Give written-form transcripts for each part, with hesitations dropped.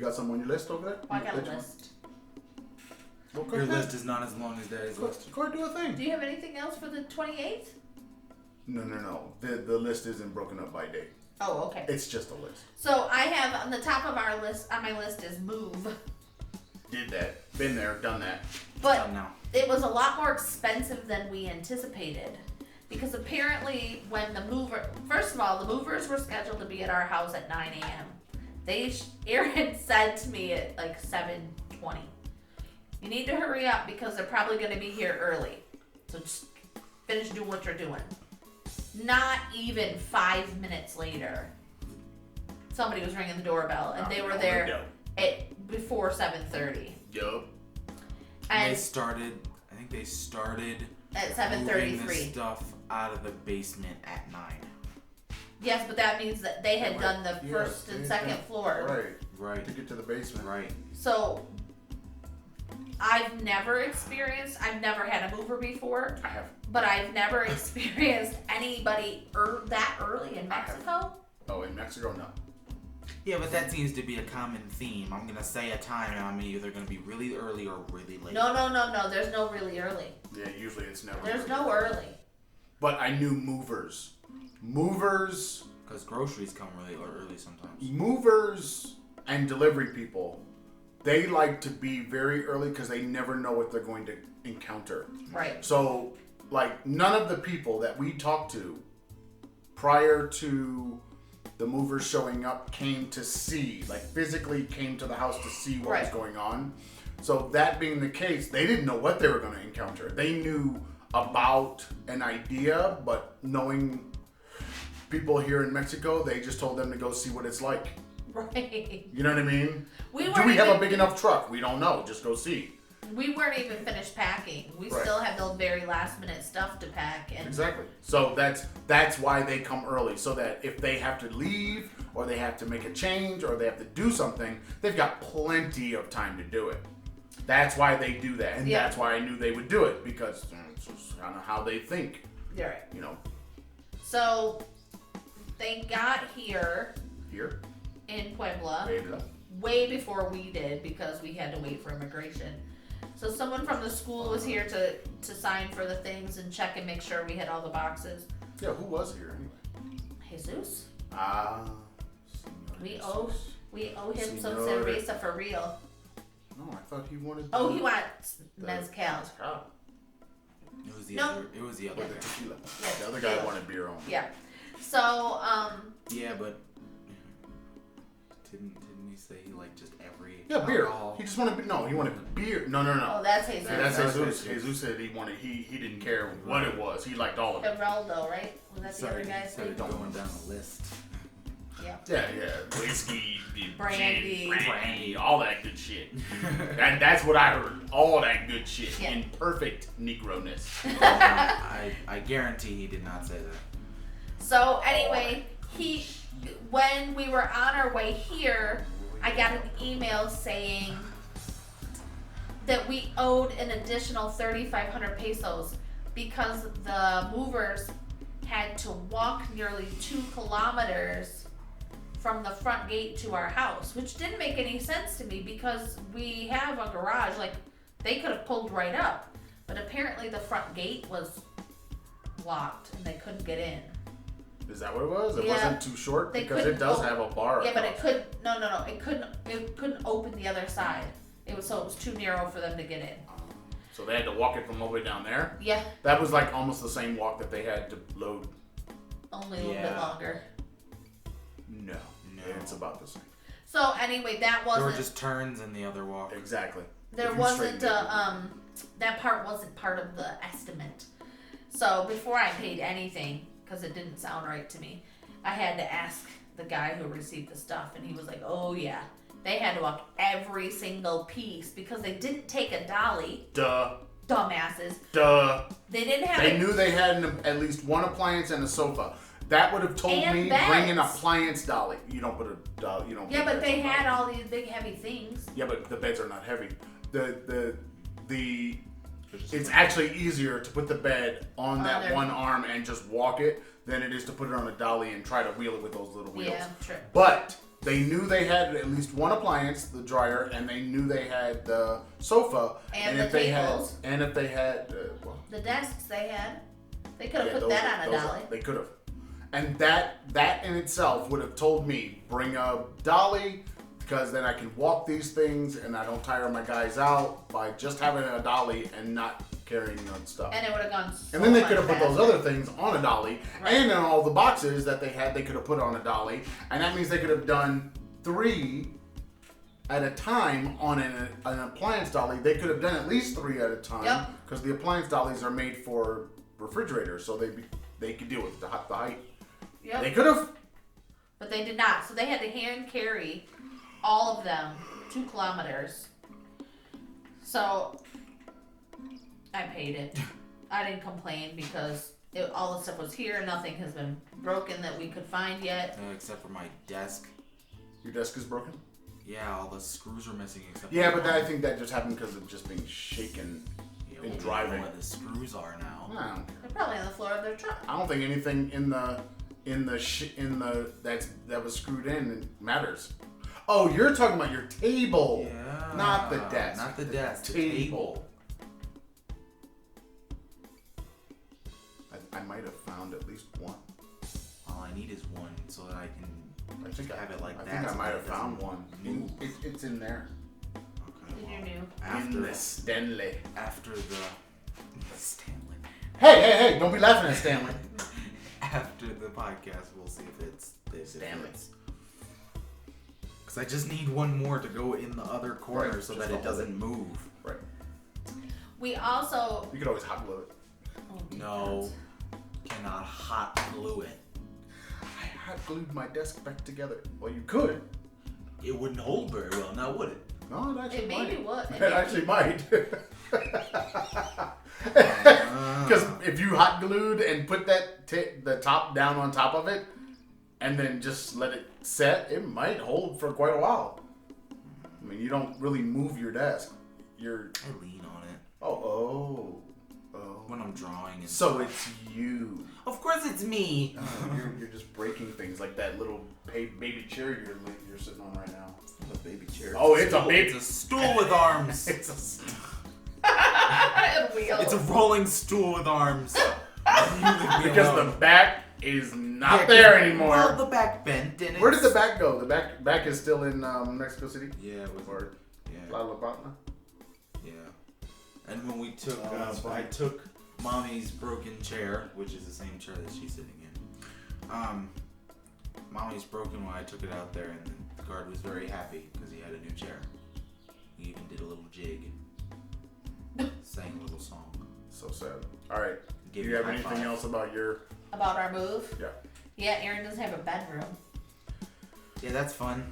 got something on your list over there? I got a list. Well, Your list is not as long as Daddy's list. Go ahead, do a thing. Do you have anything else for the 28th? No. The list isn't broken up by date. Oh, okay. It's just a list. So I have on the top of our list, on my list is move. Did that. Been there, done that. But now. it was a lot more expensive than we anticipated. Because apparently when first of all, the movers were scheduled to be at our house at 9 a.m. Aaron said to me at like 7:20, you need to hurry up because they're probably going to be here early. So just finish doing what you're doing. Not even 5 minutes later, somebody was ringing the doorbell and they were there before 7:30. Yup. And I think they started at moving 7:33. the stuff out of the basement at 9. Yes, but that means that they had done the first and second floor. Right. To get to the basement. Right. So I've never had a mover before. I have. But I've never experienced anybody that early in Mexico. Oh, in Mexico, no. Yeah, but that seems to be a common theme. I'm gonna say a time, and I'm either gonna be really early or really late. No. There's no really early. Yeah, usually it's never. There's no early. But I knew movers. Movers. Because groceries come really early sometimes. Movers and delivery people, they like to be very early because they never know what they're going to encounter. Right. So, like, none of the people that we talked to prior to the movers showing up came to see, like, physically came to the house to see what was going on. So, that being the case, they didn't know what they were going to encounter. They knew about an idea, but knowing people here in Mexico, they just told them to go see what it's like. Right. You know what I mean? Do we have a big enough truck? We don't know. Just go see. We weren't even finished packing. We still have the very last minute stuff to pack. And exactly. So that's why they come early, so that if they have to leave or they have to make a change or they have to do something, they've got plenty of time to do it. That's why they do that, and that's why I knew they would do it, because it's just kind of how they think. You're right. You know. So they got here in Puebla way before we did, because we had to wait for immigration. So someone from the school was here to sign for the things and check and make sure we had all the boxes. Yeah, who was here anyway? Jesus. We owe him some cerveza for real. No, I thought he wanted. He wants mezcal. It was the other. It was the other guy. Tequila. Yeah, the other guy wanted beer only. Yeah. So Yeah, but didn't he say he liked just every? Yeah, beer. Alcohol? He just wanted. He wanted beer. No. Oh, that's Jesus. That's Jesus. Jesus said he wanted. He didn't care what it was. He liked all of it. Geraldo, right? Was that the other guy's name? Going down the list. Yeah. Yeah. Whiskey, brandy, all that good shit. That's what I heard. All that good shit in perfect Negro-ness. I guarantee he did not say that. So anyway, when we were on our way here, I got an email saying that we owed an additional 3,500 pesos because the movers had to walk nearly 2 kilometers from the front gate to our house, which didn't make any sense to me because we have a garage. Like, they could have pulled right up, but apparently the front gate was locked and they couldn't get in. Is that what it was? It wasn't too short, because it does have a bar. Yeah, but it could. No. It couldn't open the other side. It was too narrow for them to get in. So they had to walk it from all the way down there. Yeah. That was like almost the same walk that they had to load. Only a little bit longer. No. It's about the same. So anyway, that wasn't. There were just turns in the other walk. Exactly. There wasn't that part wasn't part of the estimate. So before I paid anything, because it didn't sound right to me, I had to ask the guy who received the stuff, and he was like, "Oh yeah, they had to walk every single piece because they didn't take a dolly." Duh. Dumbasses. Duh. They didn't have. They knew they had at least one appliance and a sofa. That would have told me bring an appliance dolly. You don't put a dolly. You don't. Yeah, but they had all these big heavy things. Yeah, but the beds are not heavy. It's actually easier to put the bed on that one arm and just walk it than it is to put it on a dolly and try to wheel it with those little wheels. Yeah, true. But They knew they had at least one appliance, the dryer, and they knew they had the sofa. And if the they tables. if they had, the desks they had. They could have put those, that on a dolly. They could have. And that in itself would have told me, bring a dolly, because then I can walk these things and I don't tire my guys out by just having a dolly and not carrying on stuff. And it would have gone so And then they much could have put those faster. other things on a dolly, Right. and then all the boxes that they had, they could have put on a dolly, and that means they could have done 3 at a time on an appliance dolly. They could have done at least 3 at a time, because the appliance dollies are made for refrigerators, so they could deal with the height. Yep. They could have. But they did not. So they had to hand carry all of them 2 kilometers. So I paid it. I didn't complain because all the stuff was here. Nothing has been broken that we could find yet. Except for my desk. Your desk is broken? Yeah, all the screws are missing except Yeah, for but one. I think that just happened because of just being shaken Yeah, and we driving. don't know where the screws are now. I don't care. They're probably on the floor of their truck. I don't think anything that was screwed in matters. Oh, you're talking about your table, Yeah. not the desk. Not the desk. The table. I might have found at least one. All I need is one so that I can I think have it like I that. think I so might that have it found doesn't one. move. It's in there. Okay, Did well, you knew? after In the Stanley. after the Stanley. Hey! Don't be laughing at Stanley. After the podcast, we'll see if it's Stanley. Because I just need one more to go in the other corner Right, so just that to it hold doesn't move. Right. We also. You could always hot glue it. Oh, No, cannot hot glue it. I hot glued my desk back together. Well, you could. It wouldn't hold very well, now would it? No, it actually It might. maybe would. It actually might. Because if you hot glued and put that the top down on top of it, and then just let it set, it might hold for quite a while. I mean, you don't really move your desk. I lean on it Oh. when I'm drawing. And So it's you. of course it's me. You're just breaking things like that little baby chair you're sitting on right now. It's not a baby chair. Oh, it's a baby. It's a stool with arms. It's a. And wheels. It's a rolling stool with arms. Because the back is not there anymore. Well, the back bent and Where did the back go? The back is still in Mexico City? Yeah, it was. Or Yeah. La Batna? Yeah. And when we took, Oh, that's funny. I took Mommy's broken chair, which is the same chair that she's sitting in. Mommy's broken when I took it out there, and the guard was very happy because he had a new chair. He even did a little jig, sang a little song. So sad. Alright. Do Give you me a have high anything five. else about your. About our move? Yeah. Yeah, Aaron doesn't have a bedroom. Yeah, that's fun.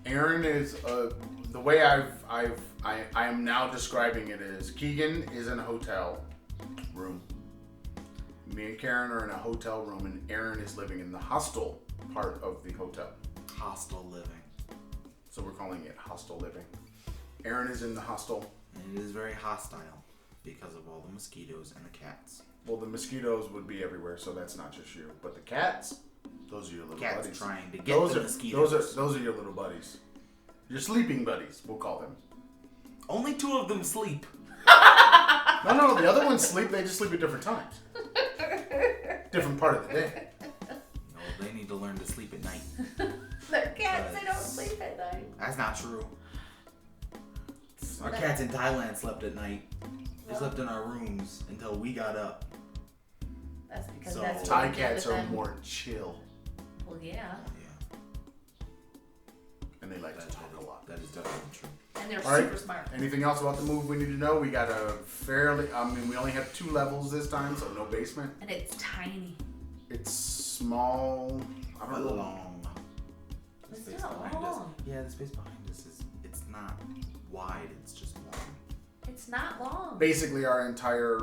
Aaron is the way I am now describing it is Keegan is in a hotel room. Me and Karen are in a hotel room, and Aaron is living in the hostel part of the hotel. Hostel living. So we're calling it hostel living. Aaron is in the hostel. And it is very hostile because of all the mosquitoes and the cats. Well, the mosquitoes would be everywhere, so that's not just you. But the cats, those are your little Cats buddies. trying to get those the are, mosquitoes. Those are your little buddies. Your sleeping buddies, we'll call them. Only 2 of them sleep. No, the other ones sleep. They just sleep at different times. Different part of the day. No, they need to learn to sleep at night. They're cats, they don't sleep at night. That's not true. Our cats in Thailand slept at night. They slept in our rooms until we got up. That's because So, that's what Thai we did cats with are them. more chill, Well, yeah. Yeah, and they like to talk a lot. that is definitely true. And they're All right. super smart. Anything else about the move we need to know? We got a we only have 2 levels this time, so no basement. And it's tiny. It's small. I don't know. Long. The It's space not behind us. long. Yeah, the space behind us it's not wide, it's just long. It's not long. Basically, our entire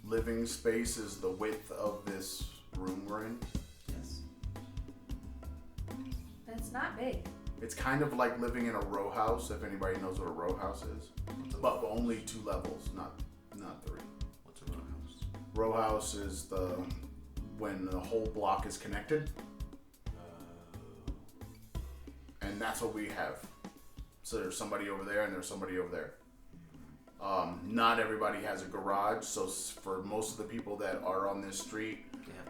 living space is the width of this room we're in. Yes. It's not big. It's kind of like living in a row house, if anybody knows what a row house is. But only 2 levels, not 3. What's a row house? Row house is when the whole block is connected. and that's what we have. So there's somebody over there and there's somebody over there. Not everybody has a garage, so for most of the people that are on this street,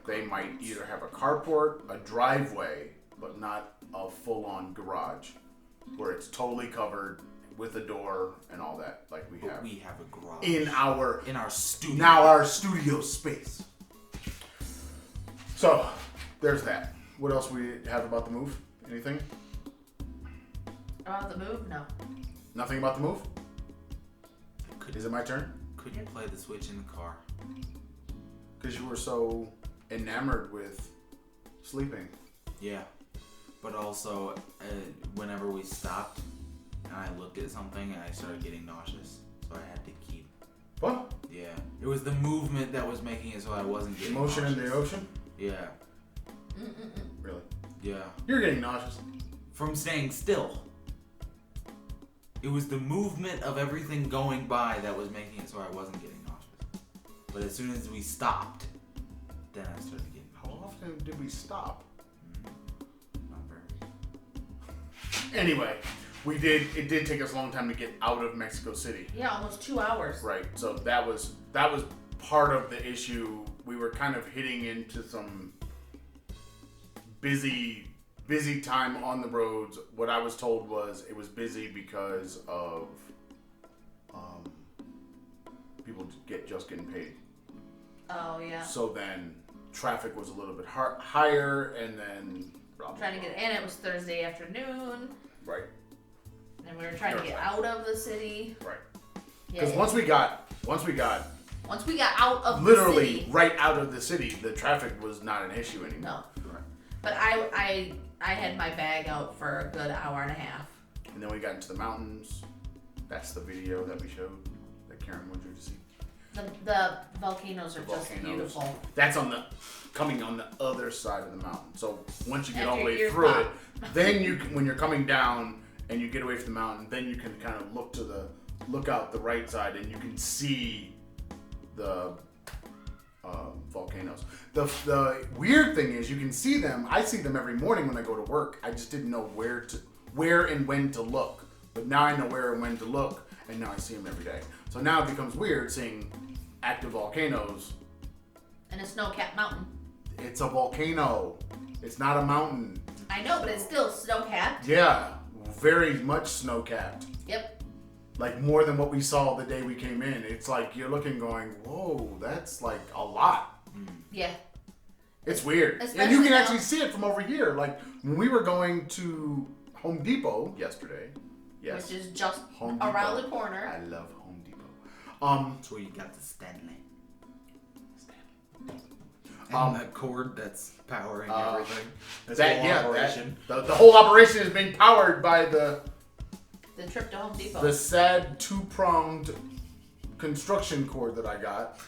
they might either have a carport, a driveway, but not a full-on garage, where it's totally covered with a door and all that, like we have. We have a garage in our studio. Now our studio space. So there's that. What else we have about the move? Anything? The move? No. Nothing about the move? Is it my turn? Could you play the Switch in the car? Because you were so enamored with sleeping. Yeah. But also, whenever we stopped and I looked at something, I started getting nauseous. So I had to keep. What? Yeah. It was the movement that was making it so I wasn't getting Motion nauseous. in the ocean? Yeah. Really? Yeah. You're getting nauseous. From staying still. It was the movement of everything going by that was making it so I wasn't getting nauseous. But as soon as we stopped, then I started getting nauseous. How often did we stop? Not very. Anyway, it did take us a long time to get out of Mexico City. Yeah, almost 2 hours. Right. So that was part of the issue. We were kind of hitting into some busy time on the roads. What I was told was it was busy because of people just getting paid. Oh, yeah. So then traffic was a little bit higher, and then Trying to get in, it was Thursday afternoon. Right. And we were trying to get out of the city. Right. Yeah. Because once we got out of literally the city, right out of the city, the traffic was not an issue anymore. No. Right. But I had my bag out for a good hour and a half. And then we got into the mountains. That's the video that we showed that Karen wanted you to see. The volcanoes are just beautiful. That's coming on the other side of the mountain. So once you get all the way After through your it, then when you're coming down and you get away from the mountain, then you can kind of look out the right side and you can see the volcanoes. The weird thing is you can see them. I see them every morning when I go to work. I just didn't know where and when to look. But now I know where and when to look, and now I see them every day. So now it becomes weird seeing active volcanoes. And a snow-capped mountain. It's a volcano. It's not a mountain. I know, but it's still snow-capped. Yeah, very much snow-capped. Yep. Like more than what we saw the day we came in. It's like you're looking going, whoa, that's like a lot. Yeah. It's weird. Especially and you can now. actually see it from over here. Like when we were going to Home Depot yesterday. Yes. Which is just Home around Depot. the corner. I love Home Depot. That's where you got the Stanley. And that cord that's powering everything. The whole operation is being powered by the trip to Home Depot. the sad two-pronged construction cord that I got.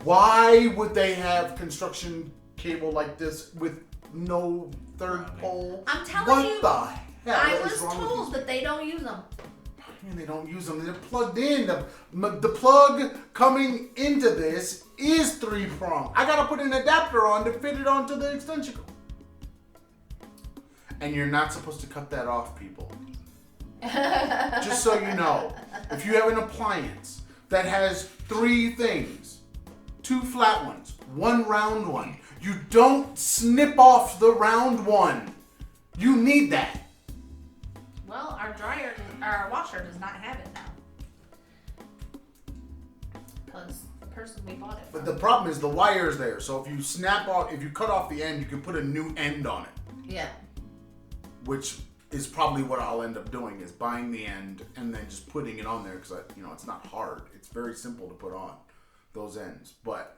Why would they have construction cable like this with no third pole? I'm telling you, What the hell I is was wrong with told these? that they don't use them. Man, they don't use them. They're plugged in. The plug coming into this is three-pronged. I gotta put an adapter on to fit it onto the extension cord. And you're not supposed to cut that off, people. Just so you know, if you have an appliance that has three things, two flat ones, one round one, you don't snip off the round one. You need that. Well, our washer does not have it now. Because the person we bought it from. But the problem is the wire's there. So if you cut off the end, you can put a new end on it. Yeah. Which is probably what I'll end up doing, is buying the end and then just putting it on there because it's not hard. It's very simple to put on those ends. But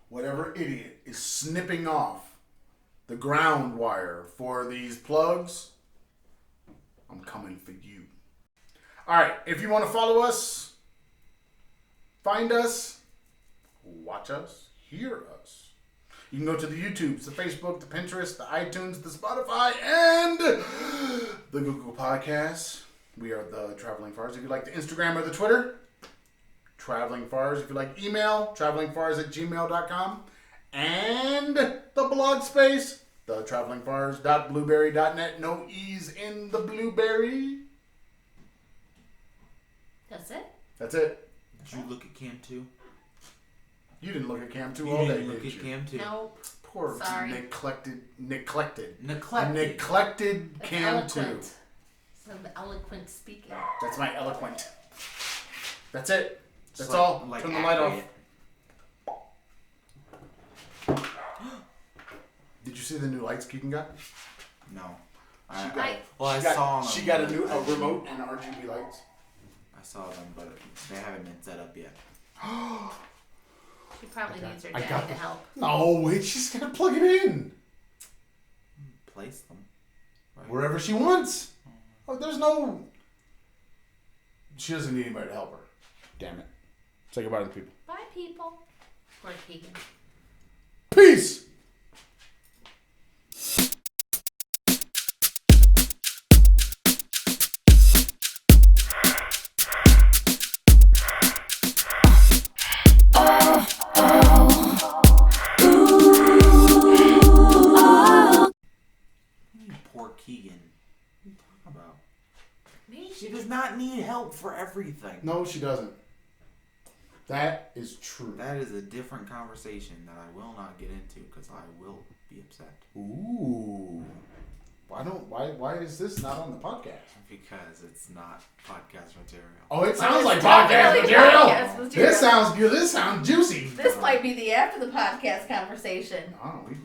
whatever idiot is snipping off the ground wire for these plugs, I'm coming for you. All right, if you want to follow us, find us, watch us, hear us, you can go to the YouTubes, the Facebook, the Pinterest, the iTunes, the Spotify, and the Google Podcasts. We are the Traveling Farrs. If you like the Instagram or the Twitter, Traveling Farrs. If you like email, travelingfars@gmail.com. And the blog space, The travelingfars.blueberry.net. No E's in the blueberry. That's it? That's it. Did you look at Cam 2? You didn't look at Cam 2 You all day, didn't look did at you? Cam 2. Nope. Poor Sorry. neglected It's Cam 2. eloquent. Some eloquent speaking. That's my eloquent. That's it. That's Just all. like Turn the light off. accurate. Did you see the new lights Keegan got? No. I saw them. She got a new remote and RGB lights. I saw them, but they haven't been set up yet. She probably needs her I dad got to them. help. No, wait, she's got to plug it in. Place them. Right. Wherever she wants. Oh, there's no... She doesn't need anybody to help her. Damn it. Say goodbye to the people. Bye, people. Poor Keegan. Peace! Poor Keegan. What are you talking about? Maybe She does not need help for everything. No, she doesn't. That is true. That is a different conversation that I will not get into because I will be upset. Ooh. Why is this not on the podcast? Because it's not podcast material. Oh, it sounds like It's podcast definitely material. podcast material. This sounds good. This sounds juicy. This might be the after the podcast conversation. Oh, we